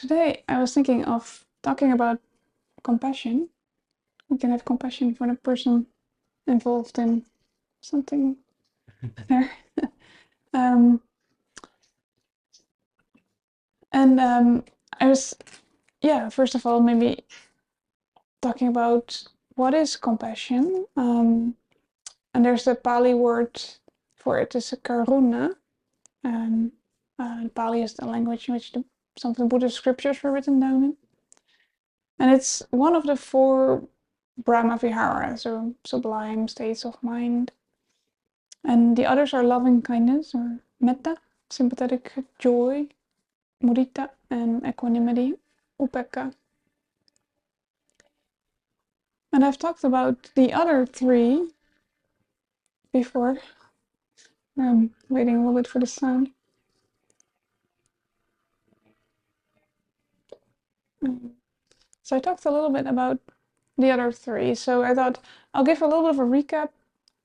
Today I was thinking of talking about compassion. We can have compassion for the person involved in something there. um, and I was, first of all, maybe talking about what is compassion. And there's the Pali word for it is Karuna. Um, Pali is the language in which some of the Buddhist scriptures were written down in. And it's one of the four Brahma Viharas, or sublime states of mind. And the others are loving kindness, or metta, sympathetic joy, mudita, and equanimity, upekkha. And I've talked about the other three before. I'm waiting a little bit for the sound. So I talked a little bit about the other three. So I thought I'll give a little bit of a recap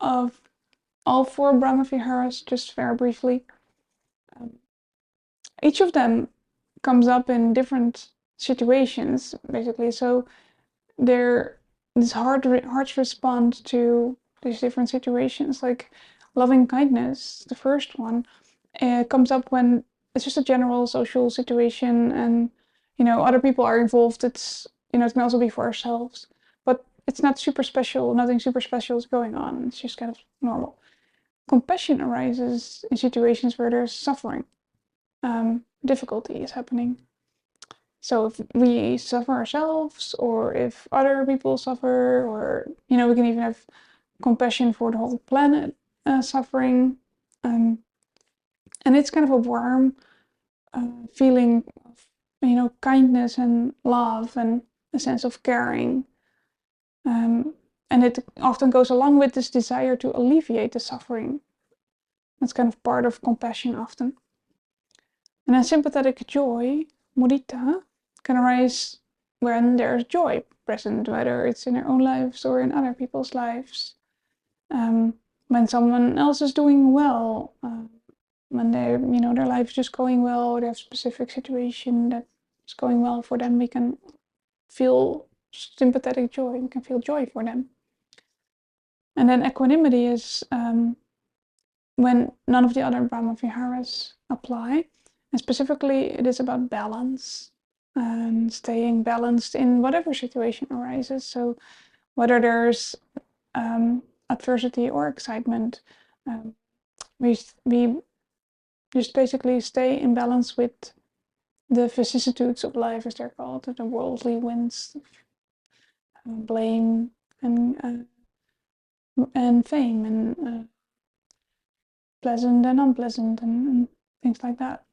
of all four Brahma Viharas, just very briefly. Each of them comes up in different situations, basically. So it's hard to respond to these different situations. Like loving kindness, the first one, comes up when it's just a general social situation, and other people are involved. It can also be for ourselves, but it's not super special. Nothing super special is going on. It's just kind of normal. Compassion arises in situations where there's suffering. Difficulty is happening. So if we suffer ourselves, or if other people suffer, or we can even have compassion for the whole planet suffering, and it's kind of a warm feeling of kindness and love and a sense of caring, and it often goes along with this desire to alleviate the suffering. That's kind of part of compassion often. And then sympathetic joy, mudita, can arise when there's joy present, whether it's in our own lives or in other people's lives. When someone else is doing well, when their life is just going well, or they have a specific situation that is going well for them, we can feel sympathetic joy. We can feel joy for them. And then equanimity is when none of the other Brahma Viharas apply. And specifically, it is about balance and staying balanced in whatever situation arises. So whether there's adversity or excitement, we just basically stay in balance with the vicissitudes of life, as they're called, the worldly winds of blame and fame, and pleasant and unpleasant, and things like that.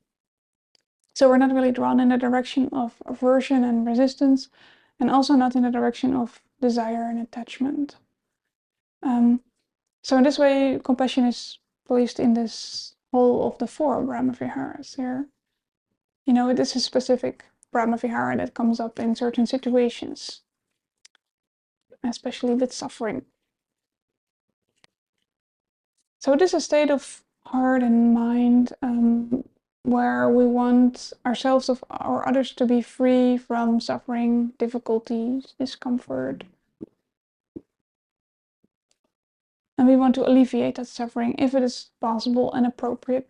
So we're not really drawn in the direction of aversion and resistance, and also not in the direction of desire and attachment. So in this way, compassion is placed in this whole of the four Brahma Viharas here. It is a specific Brahma Vihara that comes up in certain situations, especially with suffering. So it is a state of heart and mind where we want ourselves or others to be free from suffering, difficulties, discomfort. And we want to alleviate that suffering if it is possible and appropriate.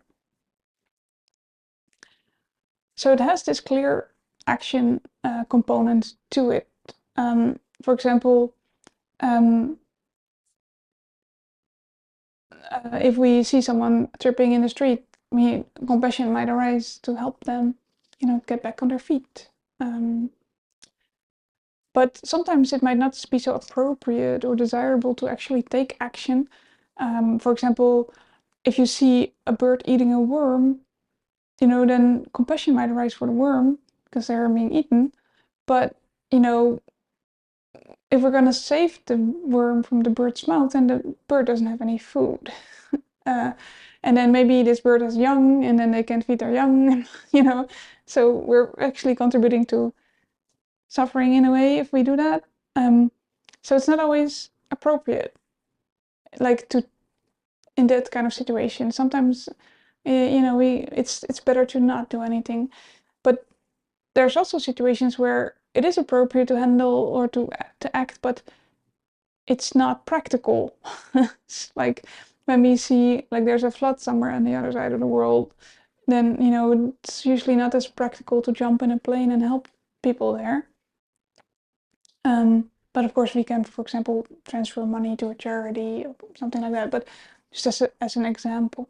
So it has this clear action component to it. For example, if we see someone tripping in the street, compassion might arise to help them, get back on their feet. But sometimes it might not be so appropriate or desirable to actually take action. For example, if you see a bird eating a worm, then compassion might arise for the worm because they're being eaten. But, if we're going to save the worm from the bird's mouth, then the bird doesn't have any food. And then maybe this bird has young, and then they can't feed their young, So we're actually contributing to suffering in a way if we do that. So it's not always appropriate, like in that kind of situation. Sometimes, it's better to not do anything. But there's also situations where it is appropriate to handle or to act, but it's not practical. It's like when we see like there's a flood somewhere on the other side of the world, then it's usually not as practical to jump in a plane and help people there. But of course we can, for example, transfer money to a charity or something like that, but just as an example.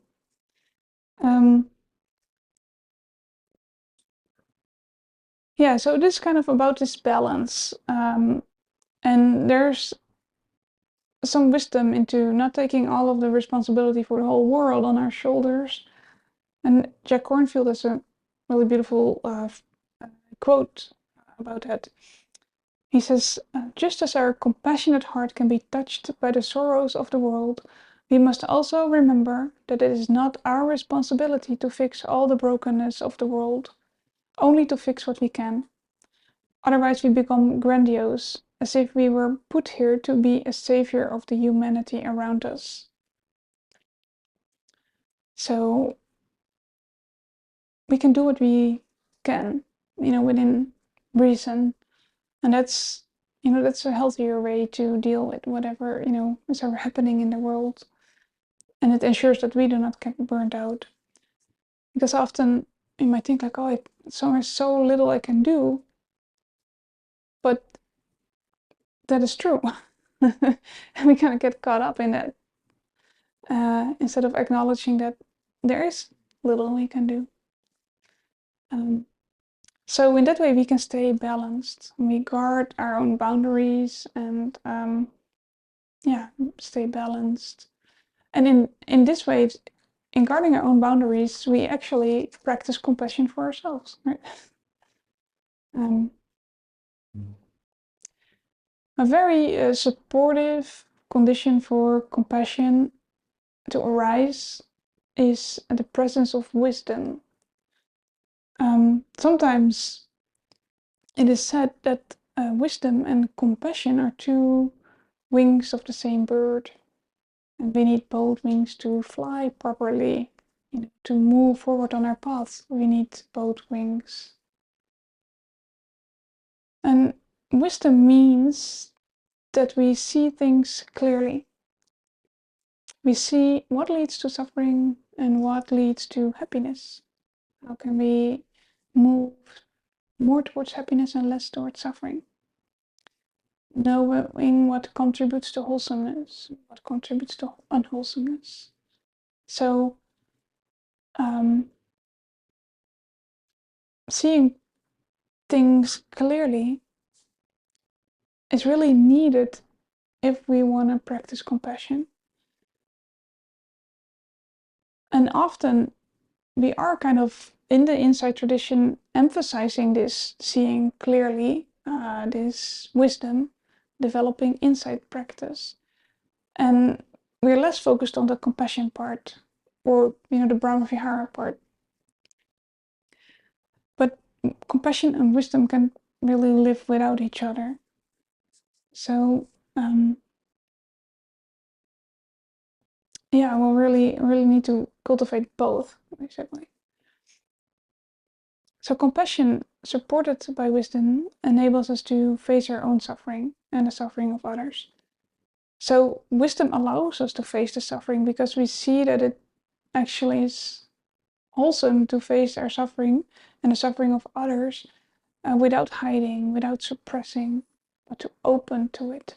Yeah, so this is kind of about this balance. And there's some wisdom into not taking all of the responsibility for the whole world on our shoulders. And Jack Kornfield has a really beautiful quote about that. He says, just as our compassionate heart can be touched by the sorrows of the world, we must also remember that it is not our responsibility to fix all the brokenness of the world, only to fix what we can. Otherwise we become grandiose, as if we were put here to be a savior of the humanity around us. So we can do what we can, within reason. And that's a healthier way to deal with whatever, is ever happening in the world. And it ensures that we do not get burnt out. Because often you might think like, oh, there's so little I can do. But that is true. And we kind of get caught up in that instead of acknowledging that there is little we can do. So in that way we can stay balanced. We guard our own boundaries and stay balanced. And in this way, in guarding our own boundaries, we actually practice compassion for ourselves, right? A very supportive condition for compassion to arise is the presence of wisdom. Sometimes it is said that wisdom and compassion are two wings of the same bird, and we need both wings to fly properly. To move forward on our path, we need both wings. And wisdom means that we see things clearly. We see what leads to suffering and what leads to happiness. How can we move more towards happiness and less towards suffering? Knowing what contributes to wholesomeness, what contributes to unwholesomeness. So, seeing things clearly is really needed if we want to practice compassion. And often we are kind of in the insight tradition emphasizing this seeing clearly, this wisdom, developing insight practice. And we're less focused on the compassion part or, the Brahma Vihara part. But compassion and wisdom can really live without each other. So, we'll really need to cultivate both, basically. So compassion, supported by wisdom, enables us to face our own suffering and the suffering of others. So wisdom allows us to face the suffering because we see that it actually is wholesome to face our suffering and the suffering of others without hiding, without suppressing, but to open to it.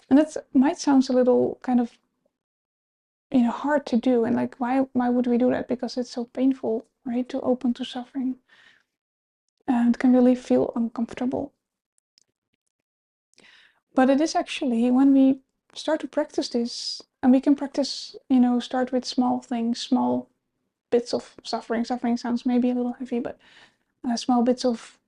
And that might sound a little kind of hard to do, and like why would we do that? Because it's so painful, right? To open to suffering. And it can really feel uncomfortable. But it is actually when we start to practice this, and we can practice, start with small things, small bits of suffering. Suffering sounds maybe a little heavy, but small bits of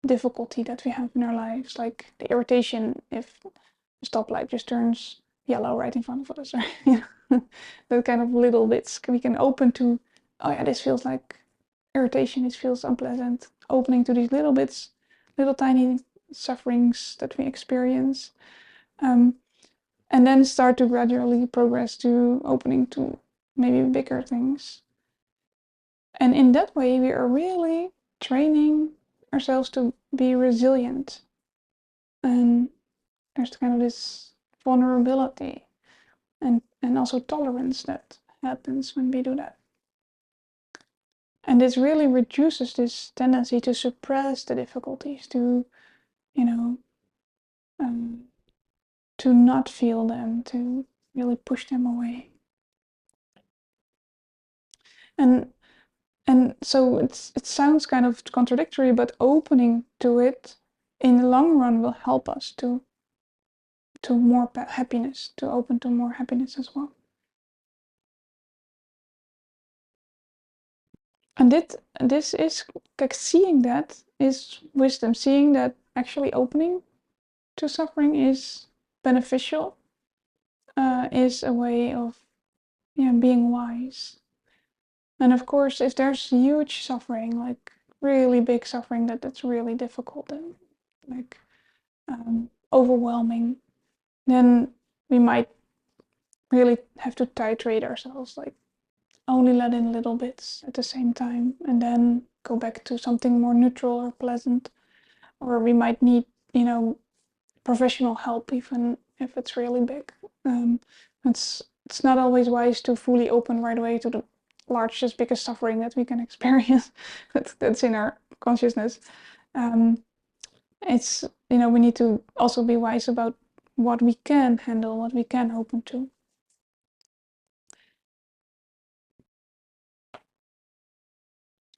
difficulty that we have in our lives, like the irritation if the stoplight just turns yellow right in front of us, or that kind of little bits we can open to. Oh yeah, this feels like irritation. This feels unpleasant. Opening to these little bits, little tiny sufferings that we experience, and then start to gradually progress to opening to maybe bigger things. And in that way, we are really training ourselves to be resilient. And there's kind of this vulnerability and also tolerance that happens when we do that. And this really reduces this tendency to suppress the difficulties, to, you know, to not feel them, to really push them away. And so it sounds kind of contradictory, but opening to it in the long run will help us to more happiness, to open to more happiness as well. And this is like seeing that is wisdom, seeing that actually opening to suffering is beneficial, is a way of being wise. And of course, if there's huge suffering, like really big suffering that's really difficult and like overwhelming, then we might really have to titrate ourselves, like only let in little bits at the same time, and then go back to something more neutral or pleasant. Or we might need, professional help, even if it's really big. It's not always wise to fully open right away to the largest, biggest suffering that we can experience. that's in our consciousness. It's we need to also be wise about what we can handle, what we can open to.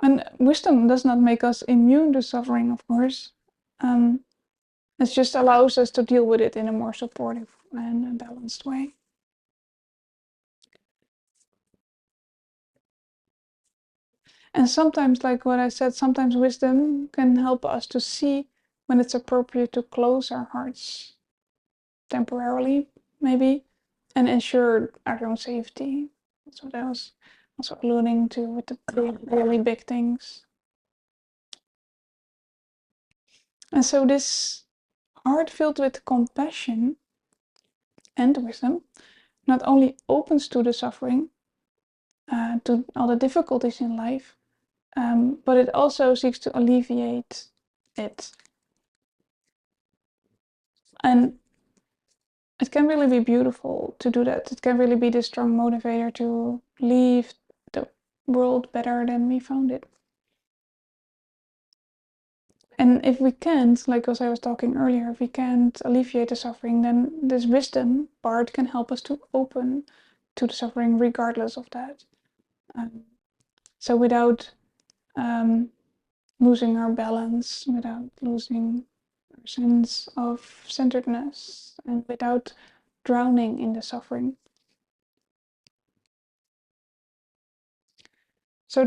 And wisdom does not make us immune to suffering, of course. It just allows us to deal with it in a more supportive and balanced way. And sometimes, like what I said, sometimes wisdom can help us to see when it's appropriate to close our hearts temporarily, maybe, and ensure our own safety. That's what I was also alluding to with the really big things. And so this heart filled with compassion and wisdom not only opens to the suffering, to all the difficulties in life, but it also seeks to alleviate it. And it can really be beautiful to do that. It can really be the strong motivator to leave the world better than we found it. And if we can't, like as I was talking earlier, if we can't alleviate the suffering, then this wisdom part can help us to open to the suffering regardless of that. So without losing our balance, without losing our sense of centeredness, and without drowning in the suffering. So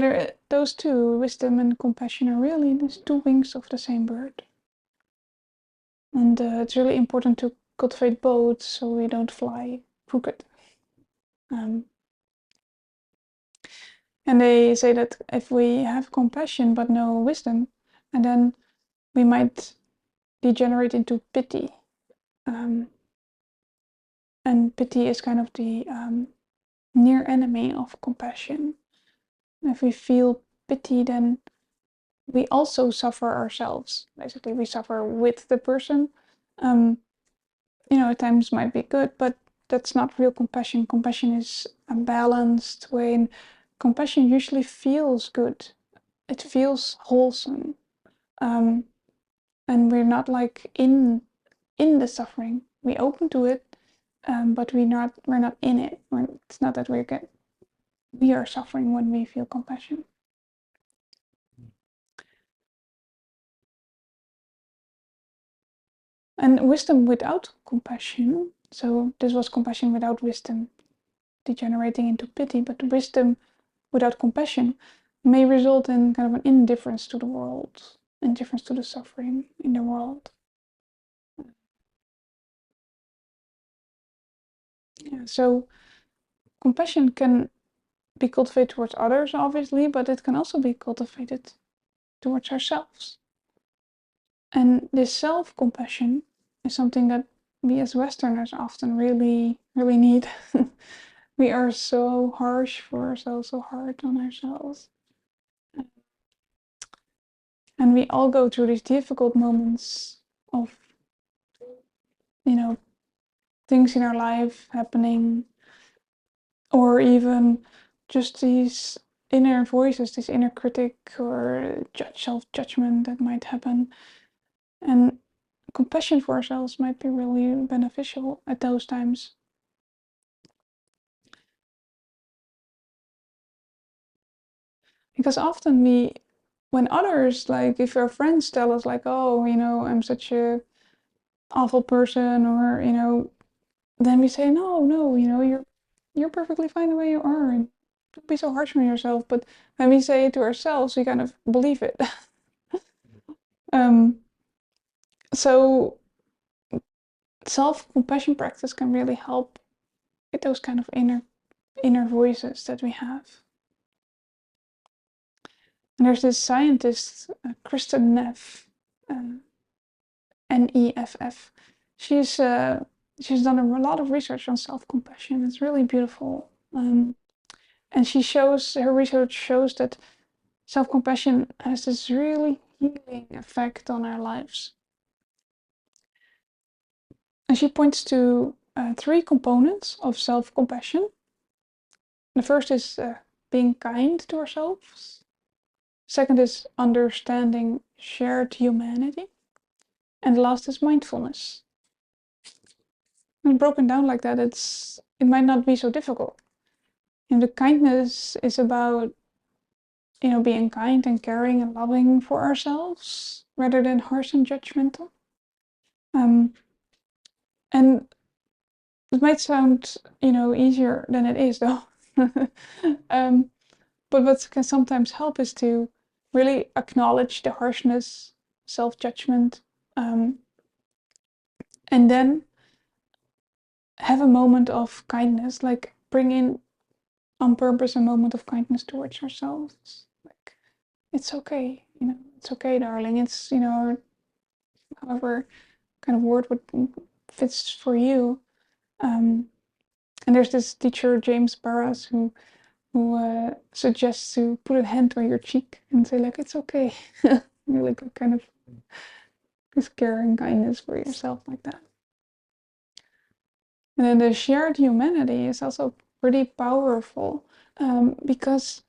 those two, wisdom and compassion, are really these two wings of the same bird. And it's really important to cultivate both so we don't fly crooked. And they say that if we have compassion but no wisdom, and then we might degenerate into pity. And pity is kind of the near enemy of compassion. If we feel pity, then we also suffer ourselves. Basically, we suffer with the person. At times might be good, but that's not real compassion. Compassion is a balanced way, and compassion usually feels good. It feels wholesome, and we're not like in the suffering. We open to it, but we're not in it. It's not that we are suffering when we feel compassion. And wisdom without compassion, so this was compassion without wisdom, degenerating into pity, but wisdom without compassion may result in kind of an indifference to the world, indifference to the suffering in the world. Yeah, so compassion can be cultivated towards others, obviously, but it can also be cultivated towards ourselves. And this self-compassion is something that we as Westerners often really, really need. We are so harsh for ourselves, so hard on ourselves. And we all go through these difficult moments of, things in our life happening, or even just these inner voices, this inner critic or self-judgment that might happen. And compassion for ourselves might be really beneficial at those times. Because often when others, like if our friends tell us like, oh, I'm such a awful person, or, then we say, no, you're perfectly fine the way you are, and don't be so harsh on yourself. But when we say it to ourselves, we kind of believe it. um, so self-compassion practice can really help with those kind of inner voices that we have. And there's this scientist, Kristen Neff, Neff. She's done a lot of research on self-compassion. It's really beautiful. And her research shows that self-compassion has this really healing effect on our lives. And she points to 3 components of self-compassion. The first is being kind to ourselves. Second is understanding shared humanity. And the last is mindfulness. And broken down like that, it might not be so difficult. And the kindness is about, being kind and caring and loving for ourselves rather than harsh and judgmental. And it might sound, easier than it is, though. But what can sometimes help is to really acknowledge the harshness, self-judgment, and then have a moment of kindness, like bring in on purpose a moment of kindness towards ourselves. Like, it's okay, it's okay, darling. It's, however kind of word would fits for you. And there's this teacher, James Barras, who suggests to put a hand on your cheek and say like, it's okay. Really good kind of this care and kindness for yourself like that. And then the shared humanity is also pretty powerful, because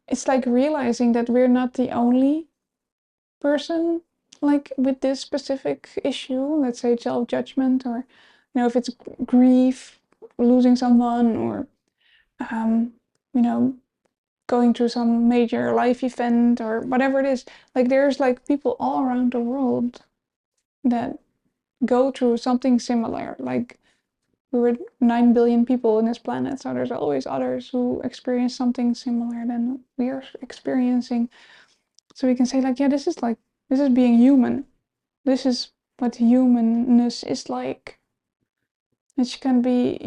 it's like realizing that we're not the only person like with this specific issue, let's say self-judgment, or if it's grief, losing someone, or you know going through some major life event or whatever it is. Like there's like people all around the world that go through something similar. Like we were 9 billion people in this planet, so there's always others who experience something similar than we are experiencing. So we can say like, yeah, this is being human. This is what humanness is like. Which can be,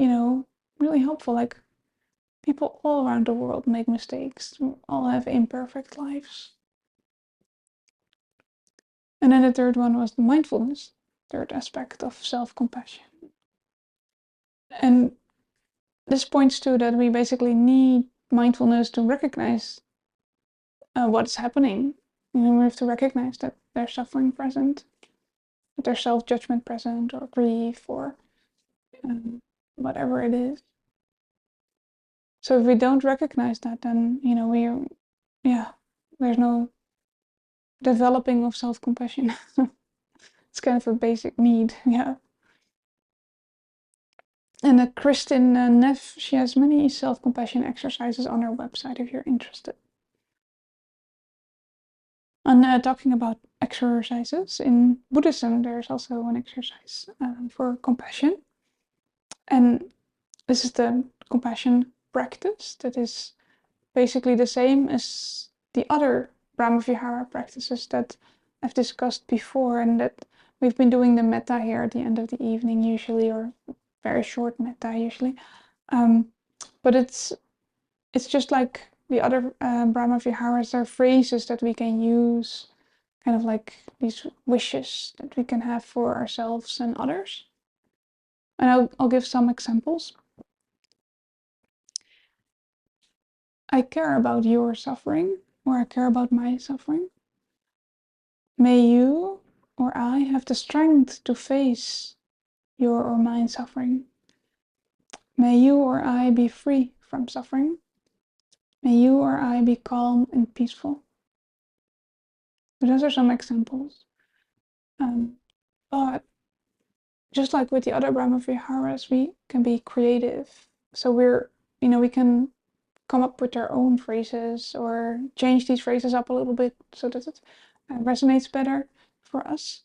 really helpful. Like people all around the world make mistakes. We all have imperfect lives. And then the third one was the mindfulness, third aspect of self-compassion. And this points to that we basically need mindfulness to recognize what's happening. We have to recognize that there's suffering present, that there's self-judgment present, or grief, or whatever it is. So if we don't recognize that, then there's no developing of self-compassion. It's kind of a basic need, yeah. And Kristen Neff, she has many self-compassion exercises on her website if you're interested. And talking about exercises, in Buddhism there's also an exercise for compassion. And this is the compassion practice that is basically the same as the other Brahmavihara practices that I've discussed before, and that we've been doing the metta here at the end of the evening usually, or very short metta usually. But it's just like the other Brahmaviharas are phrases that we can use, kind of like these wishes that we can have for ourselves and others. And I'll give some examples. I care about your suffering, or I care about my suffering. May you or I have the strength to face your or mine suffering. May you or I be free from suffering. May you or I be calm and peaceful. So those are some examples. But just like with the other Brahma Viharas, we can be creative. So we can come up with our own phrases or change these phrases up a little bit so that it resonates better for us.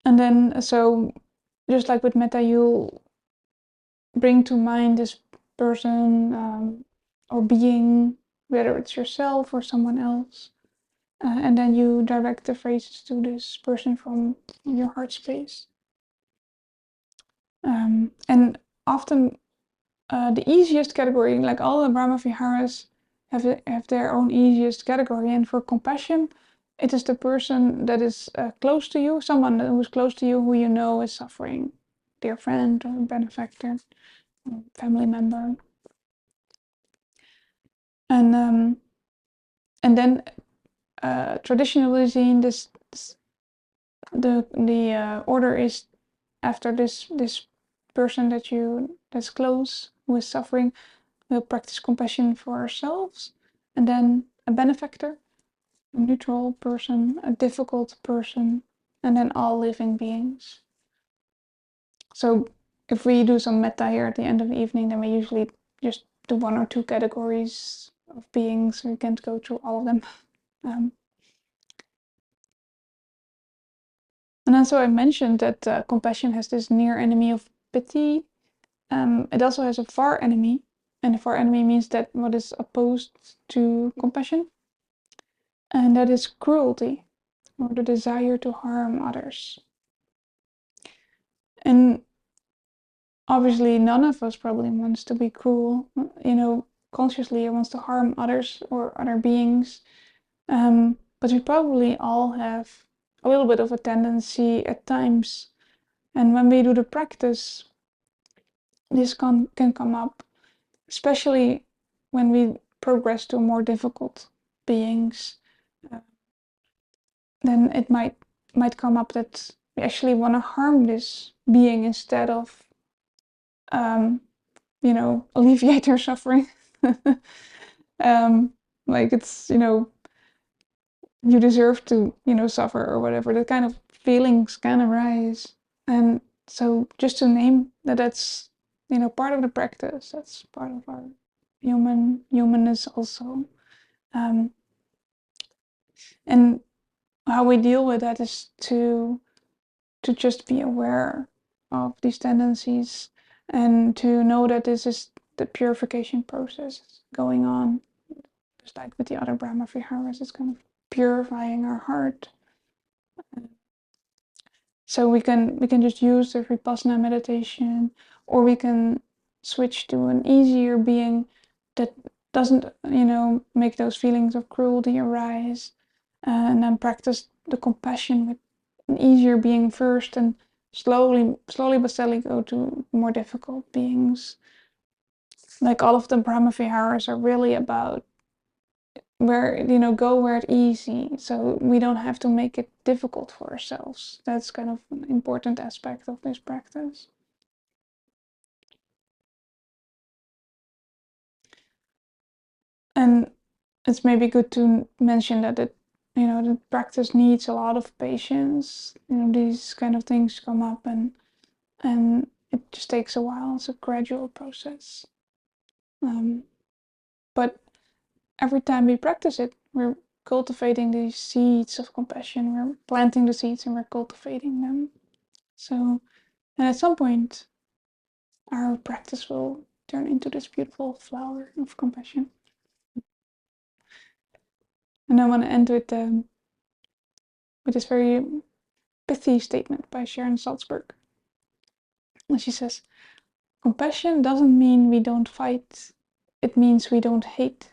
And then, so just like with metta, you'll bring to mind this person or being, whether it's yourself or someone else. And then you direct the phrases to this person from your heart space. And often the easiest category, like all the Brahma Viharas have their own easiest category. And for compassion, it is the person that is close to you, someone who is close to you who you know is suffering, dear friend or benefactor, or family member. And then traditionally seen, the order is after this person that's close who is suffering, we'll practice compassion for ourselves, and then a benefactor, a neutral person, a difficult person, and then all living beings. So if we do some metta here at the end of the evening, then we usually just do one or two categories of beings. We can't go through all of them. And then so I mentioned that compassion has this near enemy of pity. It also has a far enemy, and the far enemy means that what is opposed to compassion, and that is cruelty, or the desire to harm others. And obviously none of us probably wants to be cruel, consciously wants to harm others or other beings. But we probably all have a little bit of a tendency at times. And when we do the practice, this can come up, especially when we progress to more difficult beings. Then it might come up that we actually want to harm this being instead of alleviate their suffering. Like it's, you deserve to, suffer or whatever. That kind of feelings can arise. And so just to name that that's, part of the practice, that's part of our humanness also. And how we deal with that is to just be aware of these tendencies and to know that this is the purification process going on. Just like with the other Brahma Viharas, it's kind of purifying our heart. So we can just use the Vipassana meditation, or we can switch to an easier being that doesn't, make those feelings of cruelty arise, and then practice the compassion with an easier being first, and slowly but steadily go to more difficult beings. Like all of the Brahma Viharas are really about go where it's easy, so we don't have to make it difficult for ourselves. That's kind of an important aspect of this practice. And it's maybe good to mention that the practice needs a lot of patience. These kind of things come up, and it just takes a while. It's a gradual process. But every time we practice it, we're cultivating these seeds of compassion. We're planting the seeds and we're cultivating them. So, and at some point, our practice will turn into this beautiful flower of compassion. And I want to end with this very pithy statement by Sharon Salzberg. And she says, "Compassion doesn't mean we don't fight. It means we don't hate.